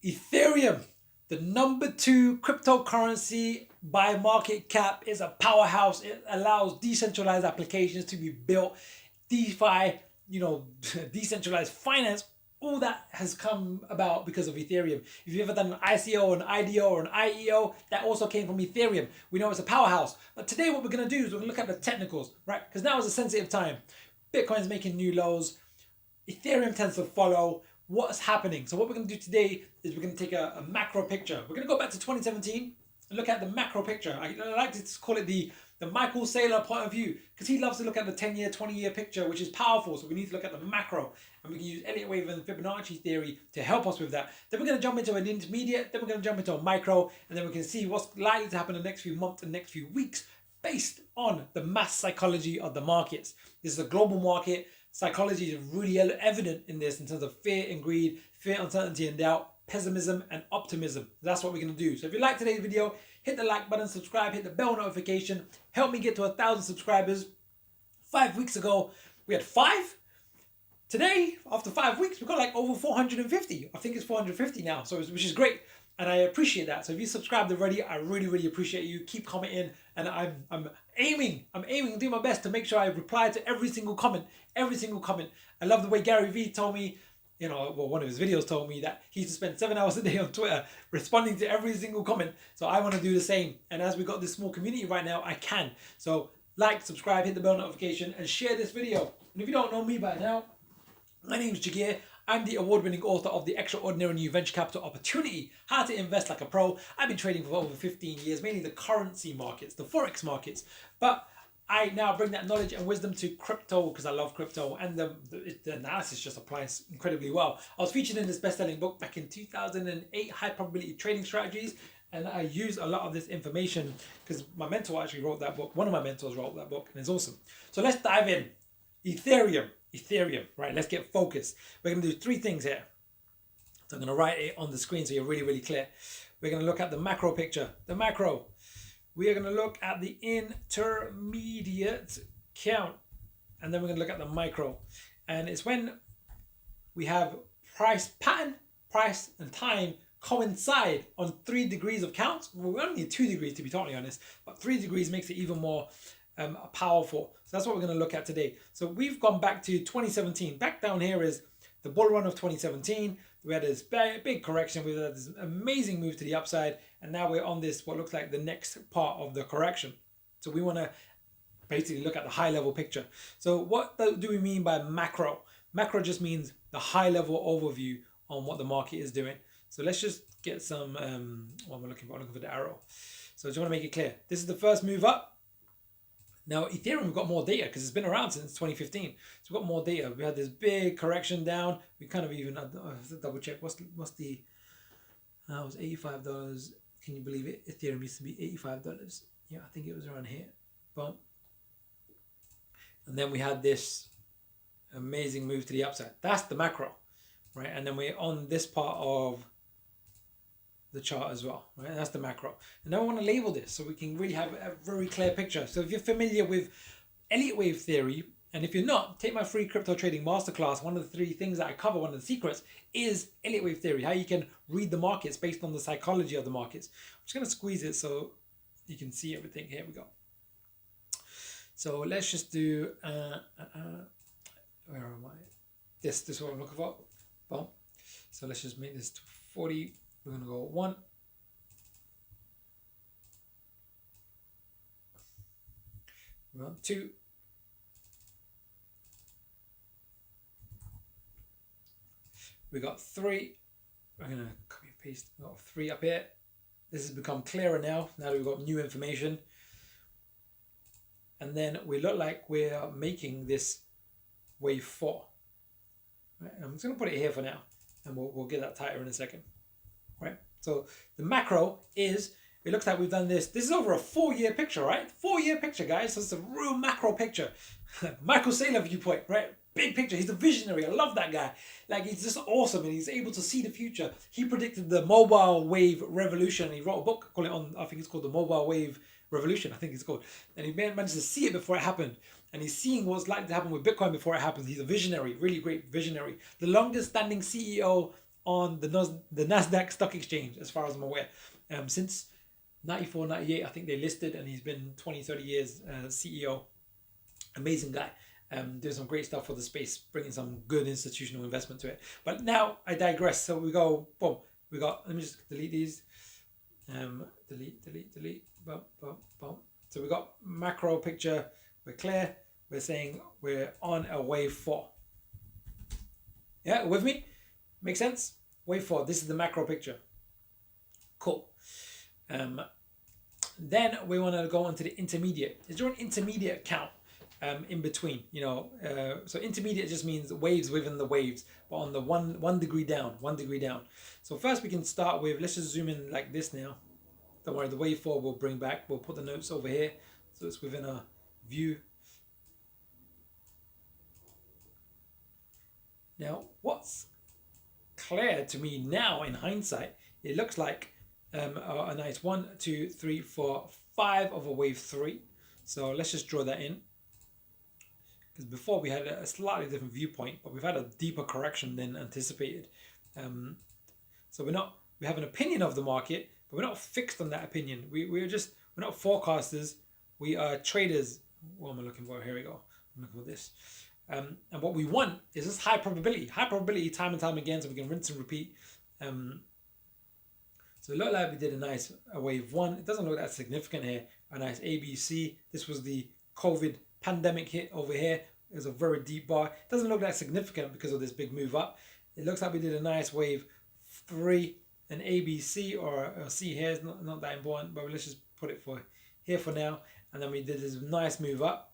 Ethereum, the #2 cryptocurrency by market cap, is a powerhouse. It allows decentralized applications to be built, DeFi, decentralized finance. All that has come about because of Ethereum. If you've ever done an ICO, an IDO, or an IEO, that also came from Ethereum. We know it's a powerhouse. But today what we're going to do is we're going to look at the technicals, right? Because now is a sensitive time. Bitcoin's making new lows. Ethereum tends to follow. What's happening? So what we're going to do today is we're going to take a macro picture. We're going to go back to 2017 and look at the macro picture. I like to call it the Michael Saylor point of view, because he loves to look at the 10-year, 20-year picture, which is powerful. So we need to look at the macro, and we can use Elliott Wave and Fibonacci theory to help us with that. Then we're going to jump into an intermediate, then we're going to jump into a micro, and then we can see what's likely to happen in the next few months and next few weeks based on the mass psychology of the markets. This is a global market. Psychology is really evident in this in terms of fear and greed, fear, uncertainty and doubt, pessimism and optimism. That's what we're going to do. So if you like today's video, hit the like button, subscribe, hit the bell notification. Help me get to 1,000 subscribers. 5 weeks ago, we had 5. Today, after 5 weeks, we've got like over 450. I think it's 450 now, so which is great. And I appreciate that. So if you subscribed already, I really, really appreciate you. Keep commenting, and I'm aiming to do my best to make sure I reply to every single comment. I love the way Gary Vee told me, one of his videos told me that he used to spend 7 hours a day on Twitter responding to every single comment. So I want to do the same. And as we got this small community right now, I can. So like, subscribe, hit the bell notification, and share this video. And if you don't know me by now, my name is Jagir. I'm the award-winning author of The Extraordinary New Venture Capital Opportunity, How to Invest Like a Pro. I've been trading for over 15 years, mainly the currency markets, the Forex markets. But I now bring that knowledge and wisdom to crypto because I love crypto, and the analysis just applies incredibly well. I was featured in this best-selling book back in 2008, High Probability Trading Strategies, and I use a lot of this information because my mentor actually wrote that book. One of my mentors wrote that book, and it's awesome. So let's dive in. Ethereum, right? Let's get focused. We're going to do 3 things here. So I'm going to write it on the screen so you're really, really clear. We're going to look at the macro picture. The macro. We are going to look at the intermediate count. And then we're going to look at the micro. And it's when we have price pattern, price and time coincide on 3 degrees of count. Well, we only need 2 degrees to be totally honest, but 3 degrees makes it even more powerful. So that's what we're going to look at today. So we've gone back to 2017. Back down here is the bull run of 2017. We had this big correction. We had this amazing move to the upside, and now we're on this what looks like the next part of the correction. So we want to basically look at the high level picture. So what do we mean by macro? Macro just means the high level overview on what the market is doing. So let's just get some what am I looking for? I'm looking for the arrow. So I just want to make it clear. This is the first move up. Now, Ethereum, we've got more data because it's been around since 2015. So we've got more data. We had this big correction down. We kind of even, I have to double check. What's the, it was $85. Can you believe it? Ethereum used to be $85. Yeah, I think it was around here. Boom. And then we had this amazing move to the upside. That's the macro, right? And then we're on this part of the chart as well, right? That's the macro. And now I want to label this so we can really have a very clear picture. So if you're familiar with Elliott Wave theory, and if you're not, take my free crypto trading masterclass. One of the 3 things that I cover, one of the secrets, is Elliott Wave theory, how you can read the markets based on the psychology of the markets. I'm just going to squeeze it so you can see everything. Here we go. So let's just do, where am I? This is what I'm looking for. Boom. So let's just make this to 40. We're going to go 1. We're on 2. We got 3. We're going to copy and paste. We got 3 up here. This has become clearer now that we've got new information. And then we look like we're making this wave 4. Right? I'm just going to put it here for now, and we'll get that tighter in a second. Right? So the macro is, it looks like we've done this. This is over a 4-year picture, right? 4-year picture, guys. So it's a real macro picture. Michael Saylor viewpoint, right? Big picture. He's a visionary. I love that guy. Like, he's just awesome, and he's able to see the future. He predicted the mobile wave revolution. He wrote a book, call it on, I think it's called The Mobile Wave Revolution, I think it's called. And he managed to see it before it happened. And he's seeing what's likely to happen with Bitcoin before it happens. He's a visionary, really great visionary. The longest standing CEO on the NASDAQ stock exchange, as far as I'm aware. Since 94, 98, I think they listed, and he's been 20, 30 years CEO. Amazing guy. Doing some great stuff for the space, bringing some good institutional investment to it. But now I digress. So we go, boom. We got, let me just delete these. Delete. Boom, boom, boom. So we got macro picture. We're clear. We're saying we're on a wave 4. Yeah, with me? Make sense? Wave 4. This is the macro picture. Cool. Then we want to go into the intermediate. Is there an intermediate count in between? You know, so intermediate just means waves within the waves, but on the one degree down, 1 degree down. So first we can start with, let's just zoom in like this now. Don't worry, the wave 4 we'll bring back. We'll put the notes over here, so it's within a view. Now, what's clear to me now in hindsight, it looks like a nice 1, 2, 3, 4, 5 of a wave 3. So let's just draw that in. Because before we had a slightly different viewpoint, but we've had a deeper correction than anticipated. So we have an opinion of the market, but we're not fixed on that opinion. We're not forecasters. We are traders. What am I looking for? Here we go. I'm looking for this. And what we want is this high probability time and time again, so we can rinse and repeat. So it looked like we did a nice wave 1. It doesn't look that significant here. A nice ABC. This was the COVID pandemic hit over here. It was a very deep bar. It doesn't look that significant because of this big move up. It looks like we did a nice wave 3, an ABC or a C here. It's not that important, but let's just put it for here for now. And then we did this nice move up.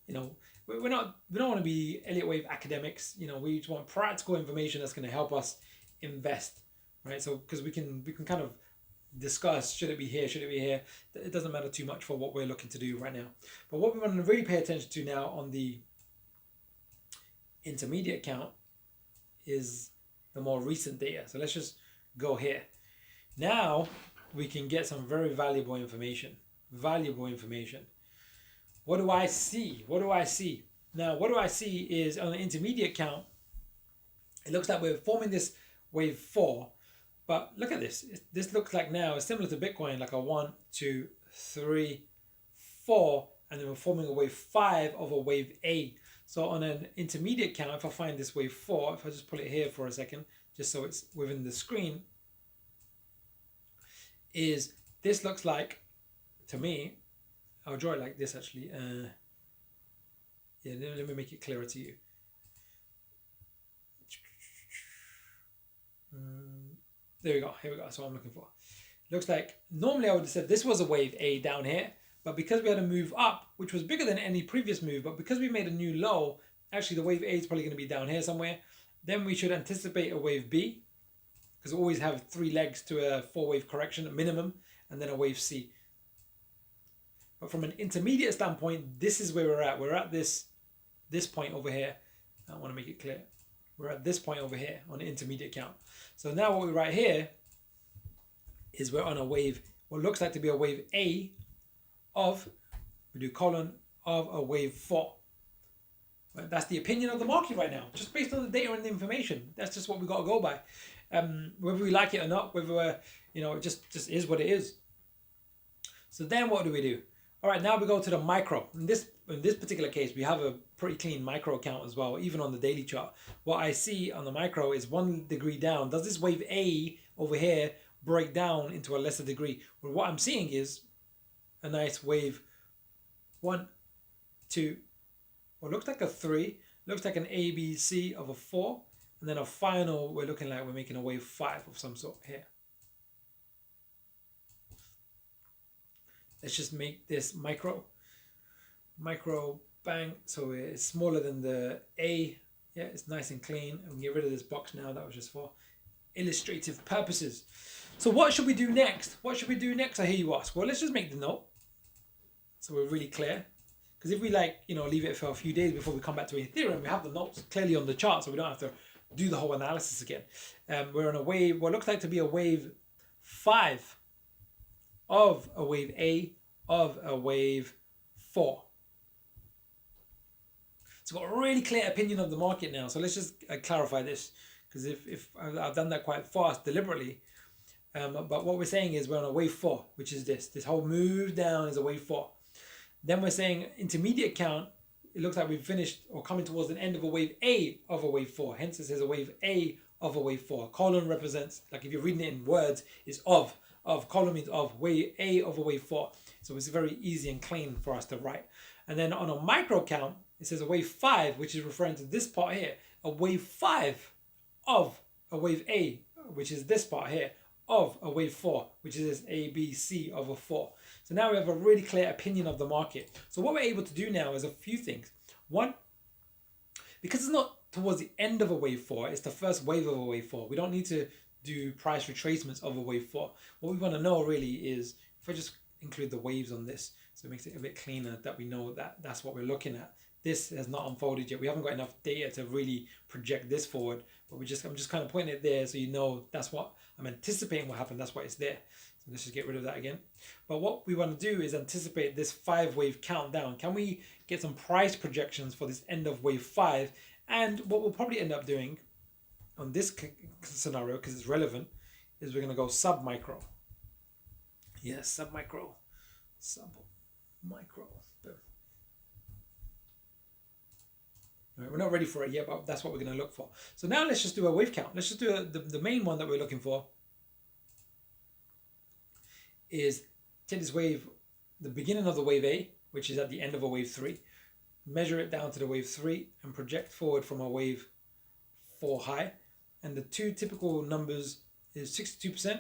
You know, we don't want to be Elliott Wave academics. You know, we just want practical information that's going to help us invest, right? So because we can kind of discuss, should it be here, should it be here? It doesn't matter too much for what we're looking to do right now. But what we want to really pay attention to now on the intermediate count is the more recent data. So let's just go here. Now we can get some very valuable information. What do I see? Now, what do I see is on the intermediate count, it looks like we're forming this wave 4, but look at this. This looks like now it's similar to Bitcoin, like a 1, 2, 3, 4, and then we're forming a wave 5 of a wave A. So on an intermediate count, if I find this wave 4, if I just pull it here for a second, just so it's within the screen, is this looks like, to me, I'll draw it like this actually. Yeah, let me make it clearer to you. There we go. Here we go. That's what I'm looking for. Looks like normally I would have said this was a wave A down here, but because we had a move up, which was bigger than any previous move, but because we made a new low, actually the wave A is probably going to be down here somewhere. Then we should anticipate a wave B, because we always have 3 legs to a 4-wave correction at minimum, and then a wave C. But from an intermediate standpoint, this is where we're at. We're at this point over here. I want to make it clear. We're at this point over here on the intermediate count. So now what we write here is we're on a wave, what looks like to be a wave A of, we do colon, of a wave 4. Right? That's the opinion of the market right now, just based on the data and the information. That's just what we got to go by. Whether we like it or not, whether we're, it just is what it is. So then what do? All right, now we go to the micro. In this particular case, we have a pretty clean micro count as well, even on the daily chart. What I see on the micro is 1 degree down. Does this wave A over here break down into a lesser degree? Well, what I'm seeing is a nice wave 1, 2, what looks like a 3, looks like an ABC of a 4, and then a final, we're looking like we're making a wave 5 of some sort here. Let's just make this micro bang, so it's smaller than the A. Yeah, it's nice and clean. And we can get rid of this box now. That was just for illustrative purposes. So what should we do next? I hear you ask. Well, let's just make the note so we're really clear. Because if we leave it for a few days before we come back to Ethereum, we have the notes clearly on the chart, so we don't have to do the whole analysis again. We're on a wave, what looks like to be a wave 5 of a wave A of a wave 4. So we've got a really clear opinion of the market now. So let's just clarify this. because if I've done that quite fast deliberately. But what we're saying is we're on a wave 4, which is this whole move down is a wave 4. Then we're saying intermediate count, it looks like we've finished or coming towards an end of a wave A of a wave 4. Hence it says a wave A of a wave 4. Colon represents, like if you're reading it in words, is of. Colon means of. Wave A of a wave 4. So it's very easy and clean for us to write. And then on a micro count, it says a wave 5, which is referring to this part here. A wave 5 of a wave A, which is this part here, of a wave 4, which is this A, B, C of a 4. So now we have a really clear opinion of the market. So what we're able to do now is a few things. One, because it's not towards the end of a wave 4, it's the first wave of a wave 4. We don't need to do price retracements of a wave 4. What we want to know really is, if I just include the waves on this, so it makes it a bit cleaner that we know that that's what we're looking at. This has not unfolded yet. We haven't got enough data to really project this forward, but I'm just kind of pointing it there so you know that's what I'm anticipating will happen. That's why it's there. So let's just get rid of that again. But what we want to do is anticipate this 5-wave countdown. Can we get some price projections for this end of wave 5? And what we'll probably end up doing on this scenario, because it's relevant, is we're going to go sub-micro. Yes, sub-micro. Sub-micro. Boom. All right, we're not ready for it yet, but that's what we're going to look for. So now let's just do a wave count. Let's just do the main one that we're looking for is take this wave, the beginning of the wave A, which is at the end of a wave 3, measure it down to the wave 3 and project forward from a wave 4 high. And the two typical numbers is 62%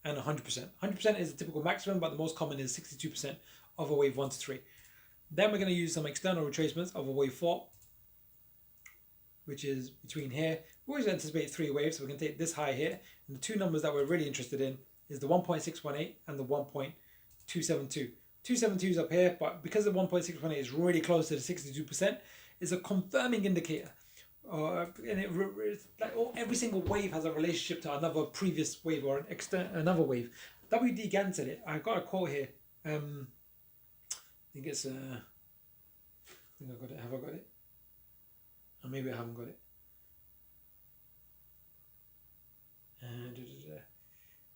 and 100%. 100% is the typical maximum, but the most common is 62% of a wave 1 to 3. Then we're going to use some external retracements of a wave 4, which is between here. We always anticipate 3 waves, so we're going to take this high here. And the two numbers that we're really interested in is the 1.618 and the 1.272. 272 is up here, but because the 1.618 is really close to the 62%, it's a confirming indicator. And it's like every single wave has a relationship to another previous wave or another wave. W.D. Gann said it. I got a quote here. I think it's. I think I got it. Have I got it? Or maybe I haven't got it.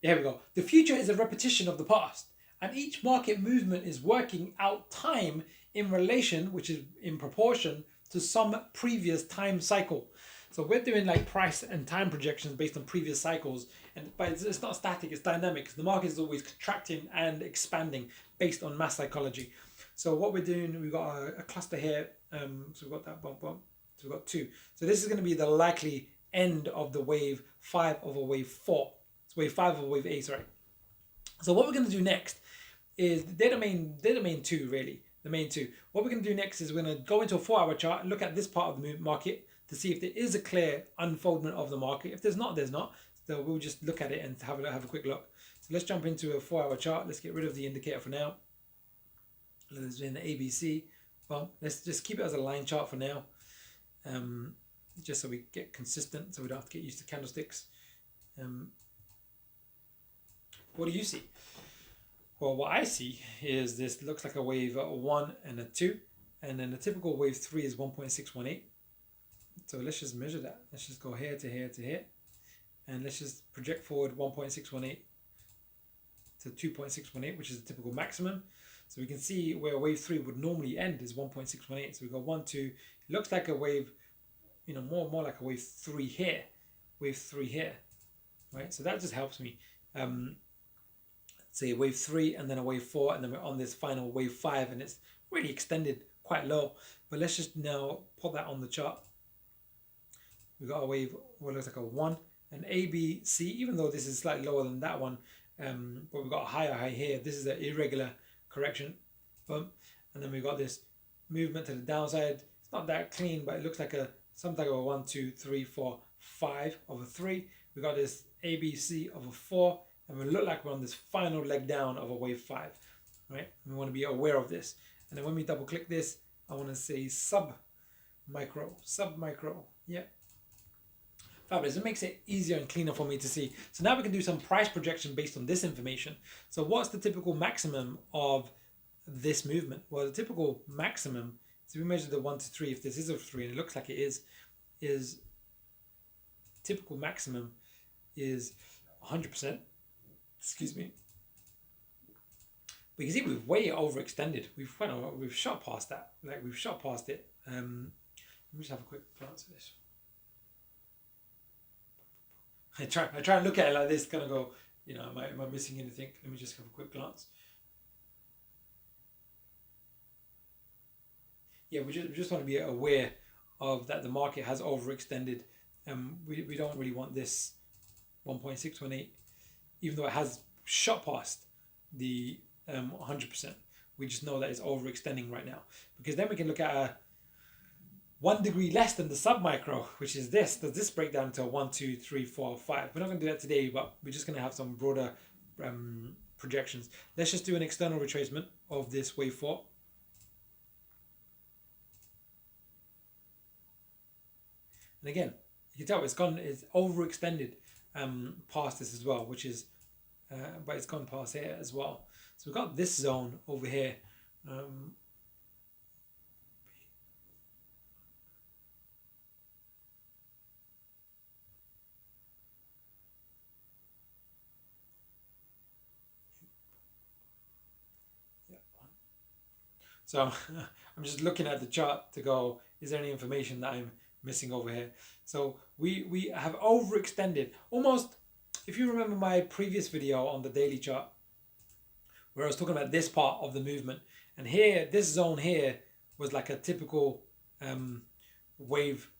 Here we go. The future is a repetition of the past, and each market movement is working out time in relation, which is in proportion to some previous time cycle. So we're doing like price and time projections based on previous cycles, but it's not static, it's dynamic. The market is always contracting and expanding based on mass psychology. So what we're doing, we've got a cluster here. So we've got that bump. So we've got 2. So this is going to be the likely end of the wave 5 of a wave 4. It's wave 5 of a wave A, sorry. So what we're going to do next is, they're the main two really. The main two. What we're going to do next is we're going to go into a 4-hour chart and look at this part of the market to see if there is a clear unfoldment of the market. If there's not, there's not. So we'll just look at it and have a quick look. So let's jump into a 4-hour chart. Let's get rid of the indicator for now. Let's do in the ABC. Well, let's just keep it as a line chart for now. Just so we get consistent, so we don't have to get used to candlesticks. What do you see? Well, what I see is this looks like a wave 1 and a 2, and then the typical wave 3 is 1.618. So let's just measure that. Let's just go here to here to here, and let's just project forward 1.618 to 2.618, which is the typical maximum. So we can see where wave 3 would normally end is 1.618. So we go 1, 2. It looks like a wave, more like a wave 3 here, right? So that just helps me. Say wave 3 and then a wave 4, and then we're on this final wave 5, and it's really extended quite low. But let's just now put that on the chart. We've got a wave, what looks like a 1, an A, B, C, even though this is slightly lower than that one, but we've got a higher high here. This is an irregular correction. Boom. And then we've got this movement to the downside. It's not that clean, but it looks like some type of a 1, 2, 3, 4, 5 of a 3. We've got this A, B, C of a 4. And we look like we're on this final leg down of a wave 5, right? And we want to be aware of this. And then when we double click this, I want to say sub-micro, yeah. Fabulous, it makes it easier and cleaner for me to see. So now we can do some price projection based on this information. So what's the typical maximum of this movement? Well, the typical maximum, so we measure the 1 to 3, if this is a 3, and it looks like it is typical maximum is 100%. Excuse me. But you can see we've way overextended. We've shot past that. Like we've shot past it. Let me just have a quick glance at this. I try and look at it like this, kind of go, you know, am I missing anything? Let me just have a quick glance. Yeah, we just want to be aware of that the market has overextended. We don't really want this 1.618, even though it has shot past the 100%. We just know that it's overextending right now, because then we can look at a 1 degree less than the submicro, which is this. Does this break down to 1, 2, 3, 4, 5? We're not going to do that today, but we're just going to have some broader projections. Let's just do an external retracement of this wave 4. And again, you can tell it's overextended past this as well, which is, but it's gone past here as well. So we've got this zone over here. So I'm just looking at the chart to go, is there any information that I'm missing over here? So we have overextended almost. If you remember my previous video on the daily chart, where I was talking about this part of the movement, and here, this zone here was like a typical wave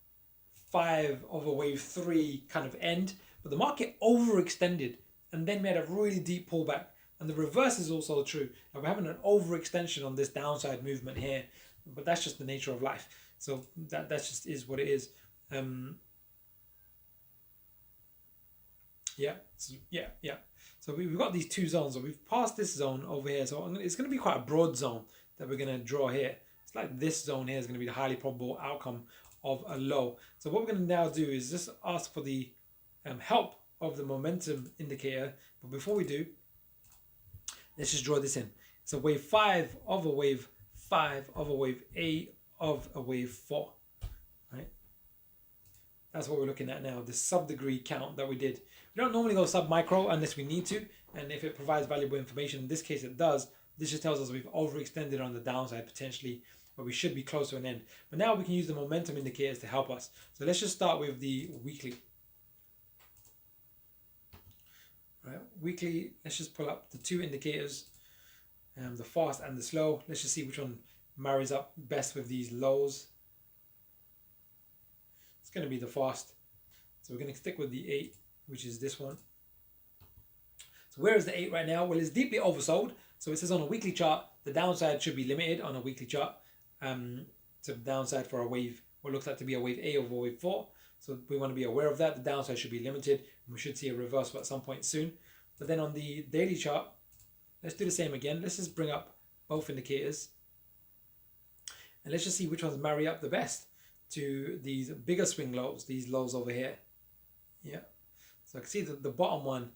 5 over wave 3 kind of end, but the market overextended and then made a really deep pullback. And the reverse is also true. Now we're having an overextension on this downside movement here, but that's just the nature of life. So that just is what it is. Yeah. So we've got these two zones. So we've passed this zone over here. So it's going to be quite a broad zone that we're going to draw here. It's like this zone here is going to be the highly probable outcome of a low. So what we're going to now do is just ask for the help of the momentum indicator. But before we do, let's just draw this in. It's a wave 5 of a wave 5 of a wave 8 of a wave 4, right? That's what we're looking at now, the sub-degree count that we did. We don't normally go sub-micro unless we need to, and if it provides valuable information, in this case it does. This just tells us we've overextended on the downside potentially, but we should be close to an end. But now we can use the momentum indicators to help us. So let's just start with the weekly. Right, weekly, let's just pull up the two indicators, the fast and the slow. Let's just see which one marries up best with these lows. It's going to be the fast. So we're going to stick with the 8, which is this one. So where is the 8 right now? Well, it's deeply oversold. So it says on a weekly chart, the downside should be limited on a weekly chart. So the downside for a wave, what looks like to be a wave 8 over wave 4. So we want to be aware of that. The downside should be limited. We should see a reversal at some point soon. But then on the daily chart, let's do the same again. Let's just bring up both indicators. And let's just see which ones marry up the best to these bigger swing lows, these lows over here. Yeah. So I can see that the bottom one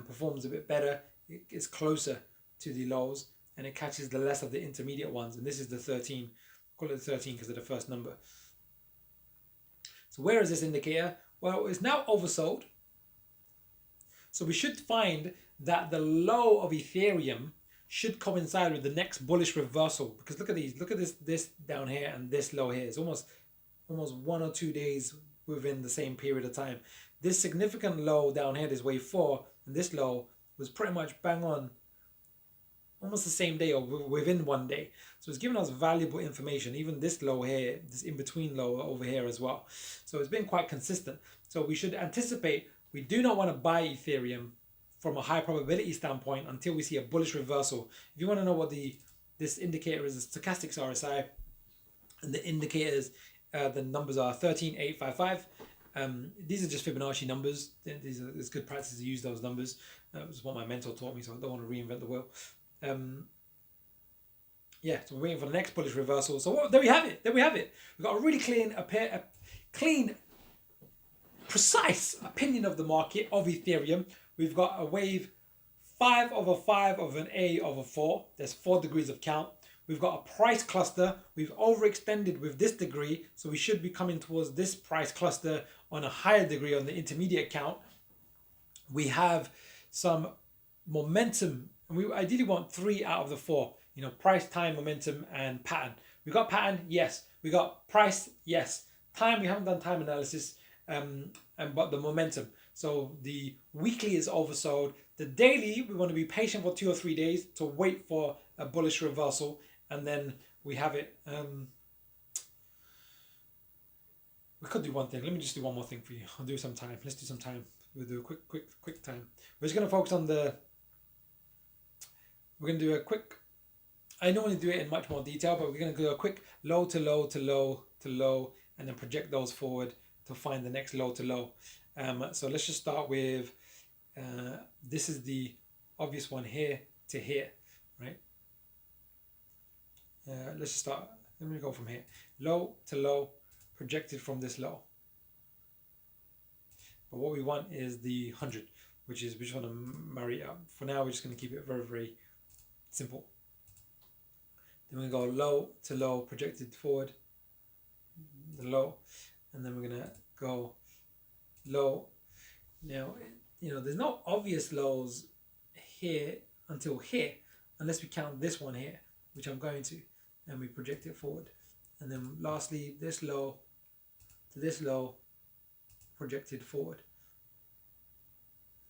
performs a bit better. It is closer to the lows and it catches the less of the intermediate ones. And this is the 13. Call it the 13 because of the first number. So where is this indicator? Well, it's now oversold. So we should find that the low of Ethereum should coincide with the next bullish reversal, because look at these, look at this down here and this low here. It's almost 1 or 2 days within the same period of time. This significant low down here, this wave 4, and this low was pretty much bang on almost the same day or within 1 day. So it's given us valuable information. Even this low here, this in-between low over here as well. So it's been quite consistent. So we should anticipate, we do not want to buy Ethereum from a high probability standpoint until we see a bullish reversal. If you want to know what this indicator is, a stochastic RSI, and the indicators, the numbers are 13,855. These are just Fibonacci numbers. It's good practice to use those numbers. That was what my mentor taught me, so I don't want to reinvent the wheel. Yeah, so we're waiting for the next bullish reversal. So there we have it. There we have it. We've got a really clean, precise opinion of the market of Ethereum. We've got a wave 5 over 5 of an A over 4. There's 4 degrees of count. We've got a price cluster. We've overextended with this degree, so we should be coming towards this price cluster on a higher degree on the intermediate count. We have some momentum, and we ideally want 3 out of the 4. You know, price, time, momentum, and pattern. We got pattern, yes. We got price, yes. Time, we haven't done time analysis, but the momentum. So the weekly is oversold. The daily, we want to be patient for 2 or 3 days to wait for a bullish reversal, and then we have it. We could do one thing. Let me just do one more thing for you. I'll do some time. Let's do some time. We'll do a quick time. We're just going to focus on we're going to do a quick, I normally do it in much more detail, but we're going to do a quick low to low to low to low, and then project those forward to find the next low to low. So let's just start with, this is the obvious one, here to here, right? Let's just start, let me go from here. Low to low, projected from this low. But what we want is the 100, which is, we just want to marry it up. For now, we're just going to keep it very, very simple. Then we're going to go low to low, projected forward, the low, and then we're going to go low. Now, you know, there's no obvious lows here until here, unless we count this one here, which I'm going to, and we project it forward. And then lastly, this low to this low, projected forward.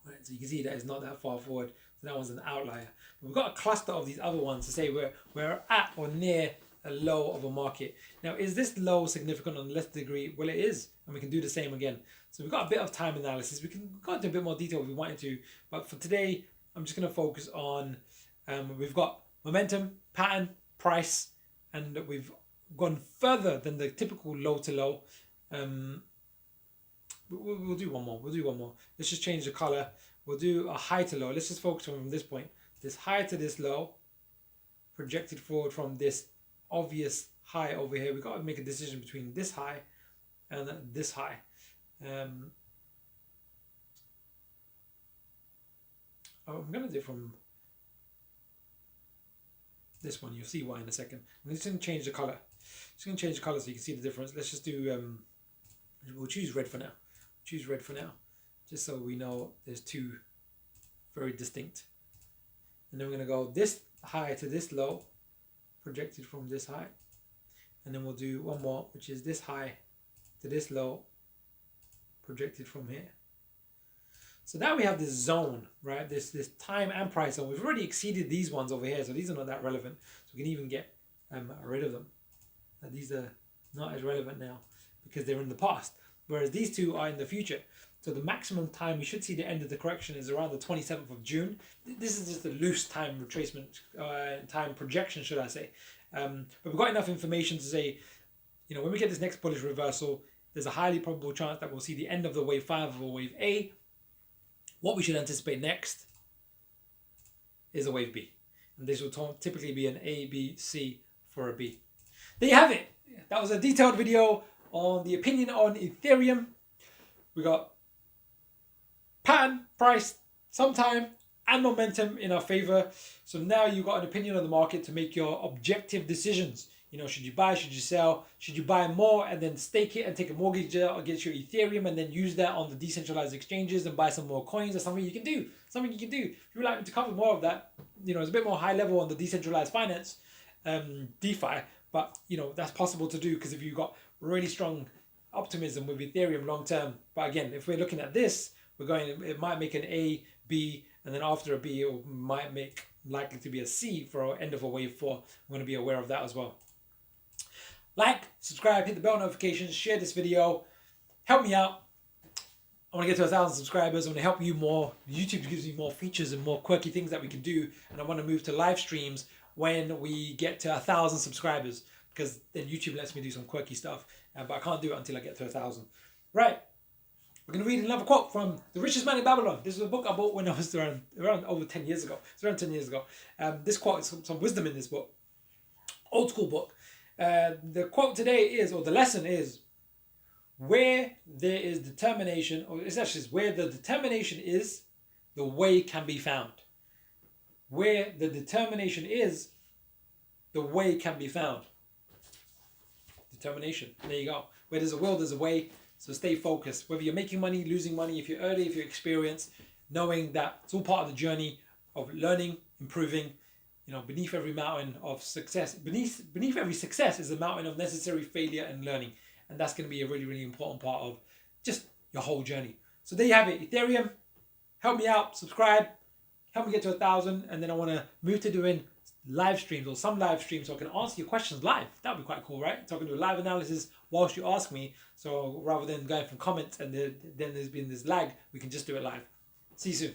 Right, so you can see that it's not that far forward, so that one's an outlier. But we've got a cluster of these other ones to say we're at or near a low of a market. Now, is this low significant on the left degree? Well, it is, and we can do the same again. So we've got a bit of time analysis. We can go into a bit more detail if we wanted to, but for today, I'm just going to focus on, we've got momentum, pattern, price, and we've gone further than the typical low to low. We'll do one more. Let's just change the color. We'll do a high to low. Let's just focus on from this point. This high to this low, projected forward from this obvious high over here. We've got to make a decision between this high and this high. I'm going to do it from this one. You'll see why in a second. I'm just going to change the color. Just going to change the color so you can see the difference. Let's just do, we'll choose red for now. Choose red for now, just so we know there's 2 very distinct. And then we're going to go this high to this low, projected from this high. And then we'll do one more, which is this high to this low, projected from here. So now we have this zone, right? This time and price zone. We've already exceeded these ones over here, so these are not that relevant. So we can even get rid of them. These are not as relevant now because they're in the past. Whereas these 2 are in the future. So the maximum time we should see the end of the correction is around the 27th of June. This is just a loose time retracement, time projection, should I say. But we've got enough information to say, you know, when we get this next bullish reversal, there's a highly probable chance that we'll see the end of the wave 5 or wave A. What we should anticipate next is a wave B. And this will typically be an A, B, C for a B. There you have it. That was a detailed video on the opinion on Ethereum. We got pattern, price, some time, and momentum in our favor. So now you've got an opinion on the market to make your objective decisions. You know, should you buy, should you sell, should you buy more and then stake it and take a mortgage against your Ethereum and then use that on the decentralized exchanges and buy some more coins, or something you can do. Something you can do. If you would like me to cover more of that, you know, it's a bit more high level on the decentralized finance, DeFi, but you know, that's possible to do because if you've got really strong optimism with Ethereum long term. But again, if we're looking at this, it might make an A, B, and then after a B, it might make likely to be a C for our end of a wave 4. I'm going to be aware of that as well. Like, subscribe, hit the bell notifications, share this video, help me out. I want to get to 1,000 subscribers. I want to help you more. YouTube gives me more features and more quirky things that we can do, and I want to move to live streams when we get to 1,000 subscribers, because then YouTube lets me do some quirky stuff, but I can't do it until I get to 1,000. Right, we're going to read another quote from The Richest Man in Babylon. This is a book I bought when I was around over 10 years ago. It's around 10 years ago. This quote is some wisdom in this book. Old school book. The quote today is, or the lesson is, where there is determination, or it's actually where the determination is, the way can be found. Where the determination is the way can be found. Determination. There you go. Where there's a will, there's a way. So stay focused. Whether you're making money, losing money, if you're early, if you're experienced, knowing that it's all part of the journey of learning, improving. You know, beneath every mountain of success, beneath every success is a mountain of necessary failure and learning. And that's going to be a really, really important part of just your whole journey. So there you have it. Ethereum, help me out, subscribe, help me get to 1,000. And then I want to move to doing live streams or some live streams so I can answer your questions live. That would be quite cool, right? So I can do a live analysis whilst you ask me. So rather than going from comments and then there's been this lag, we can just do it live. See you soon.